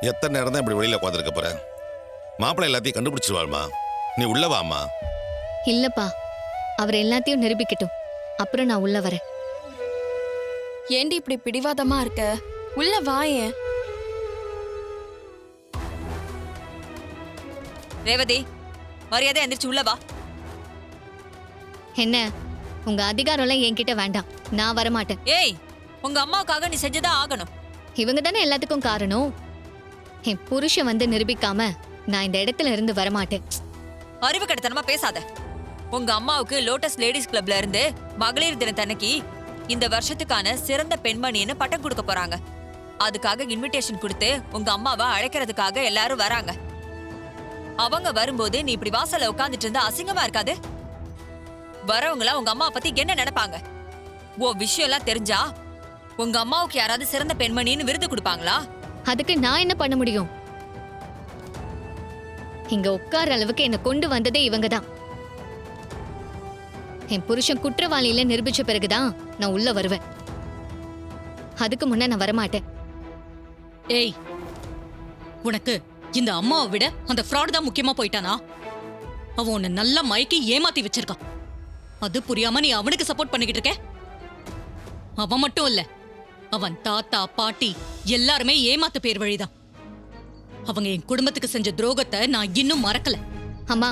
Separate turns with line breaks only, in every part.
எத்தனை நேரம் தான் இப்படி வெளியில உட்காந்துருக்க போற? மாப்பிள்ளை எல்லாத்தையும் கண்டுபிடிச்சிருவாள்மா. நீ உள்ள வாம்மா.
இல்லப்பா, அவர் எல்லாத்தையும் நிரூபிக்கட்டும், அப்புறம் நான் உள்ள வரேன்.
ஏண்டி இப்படி பிடிவாதமா இருக்க? உள்ள வாயேன்.
ரேவதி, மரியாதை எந்திரிச்சு உள்ள வா.
என்ன, உங்க அதிகாரம்லாம் என்கிட்ட வேண்டாம், நான் வரமாட்டேன்.
ஏய், உங்க அம்மாவுக்காக நீ செஞ்சுதான் ஆகணும்.
இவங்க தானே எல்லாத்துக்கும் காரணம். என் புருஷன் வந்து நிரூபிக்காம நான் இந்த இடத்துல இருந்து வரமாட்டேன்.
அறிவு கட்டத்தனமா பேசாத. உங்க அம்மாவுக்கு லோட்டஸ் லேடிஸ் கிளப்ல இருந்து மகளிர் தினத்தன்னைக்கு இந்த வருஷத்துக்கான சிறந்த பெண்மணின்னு பட்டம் கொடுக்க போறாங்க. அதுக்காக இன்விடேஷன் கொடுத்து உங்க அம்மாவை அழைக்கிறதுக்காக எல்லாரும் வராங்க. அவங்க வரும்போது நீ இப்படி வாசல்ல உட்கார்ந்துட்டு இருந்தா அசிங்கமா இருக்காது? வரவங்களா உங்க அம்மா பத்தி என்ன நினைப்பாங்க? விஷயம் எல்லாம் தெரிஞ்சா உங்க அம்மாவுக்கு யாராவது சிறந்த பெண்மணின்னு விருது கொடுப்பாங்களா?
அதுக்கு நான் என்ன பண்ண முடியும்? இங்க உட்கார அளவுக்கு என்ன கொண்டு வந்ததே இவங்க தான். என் புருஷன் குற்றவாளியில நிரூபிச்ச பிறகுதான் நான் உள்ள வருவேன். அதுக்கு முன்ன நான் வரமாட்டேன்.
ஏய், உனக்கு இந்த அம்மாவை விட அந்த ஃப்ராட் தான் முக்கியமா போயிட்டானா? அவன் உன்னை நல்லா மயக்கி ஏமாத்தி வச்சிருக்கான். அது புரியாம நீ அவனுக்கு சப்போர்ட் பண்ணிக்கிட்டு இருக்க. அவன் மட்டும் இல்ல, அவன் தாத்தா பாட்டி எல்லாருமே ஏமாத்த பேர் வழிதான். அவங்க என் குடும்பத்துக்கு செஞ்ச துரோகத்தை நான் இன்னும் மறக்கல.
அம்மா,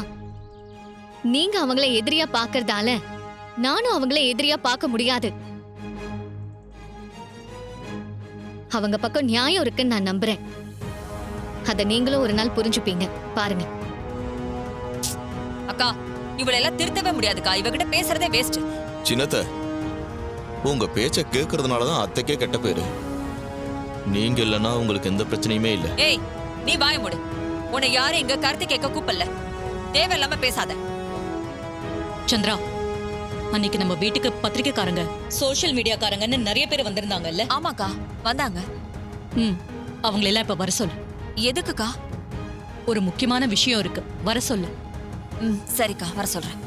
நீங்க அவங்கள எதிரியா பாக்குறதால நானும் அவங்கள எதிரியா பார்க்க முடியாது. அவங்க பக்கம் நியாயம் இருக்குன்னு நான் நம்புறேன். அத நீங்களும் ஒரு நாள் புரிஞ்சுப்பீங்க, பாருங்க.
அக்கா, இவளெல்லாம் திருத்தவே முடியாதுக்கா. இவகிட்ட பேசுறதே வேஸ்ட்.
சின்னத்த, உங்க பேச்ச கேக்குறதுனாலதான் அத்தைக்கே கெட்ட பேரு. நீங்க இல்லைன்னா உங்களுக்கு எந்த பிரச்சனையுமே இல்ல.
ஏய், நீ வாய மூடு. உன்னை யாரும் இங்க கருத்து கேட்க கூப்பிடல. தேவையில்லாம பேசாத.
சந்திரா, அன்னைக்கு நம்ம வீட்டுக்கு பத்திரிக்கைக்காரங்க, சோஷியல் மீடியாக்காரங்கன்னு நிறைய பேர் வந்திருந்தாங்கல்ல?
ஆமாக்கா, வந்தாங்க.
அவங்களெல்லாம் இப்ப வர சொல்லு.
எதுக்குக்கா?
ஒரு முக்கியமான விஷயம் இருக்கு, வர சொல்லு.
சரிக்கா, வர சொல்றேன்.